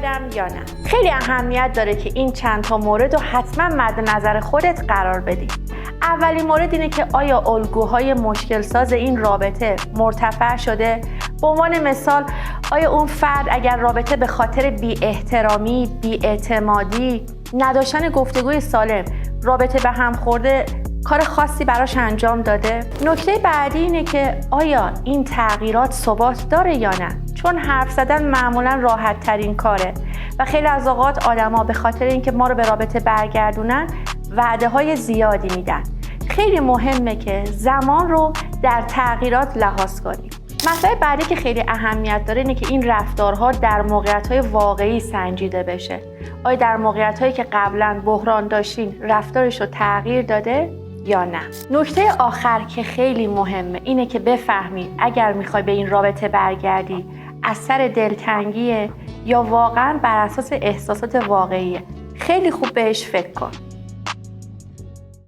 کردم یا نه. خیلی اهمیت داره که این چند تا مورد رو حتما مد نظر خودت قرار بدی. اولین مورد اینه که آیا الگوهای مشکل ساز این رابطه مرتفع شده؟ به عنوان مثال آیا اون فرد اگر رابطه به خاطر بی احترامی، بی اعتمادی، نداشتن گفتگوی سالم رابطه به هم خورده کار خاصی براش انجام داده؟ نکته بعدی اینه که آیا این تغییرات ثبات داره یا نه؟ چون حرف زدن معمولا راحت ترین کاره و خیلی از اوقات آدما به خاطر اینکه ما رو به رابطه برگردونن وعده های زیادی میدن. خیلی مهمه که زمان رو در تغییرات لحاظ کنیم. مسئله بعدی که خیلی اهمیت داره اینه که این رفتارها در موقعیت‌های واقعی سنجیده بشه. آیا در موقعیت‌هایی که قبلا بحران داشتین رفتارش رو تغییر داده یا نه؟ نکته آخر که خیلی مهمه اینه که بفهمی اگر میخوای به این رابطه برگردی از سر دلتنگیه یا واقعا بر اساس احساسات واقعیه. خیلی خوب بهش فکر کن.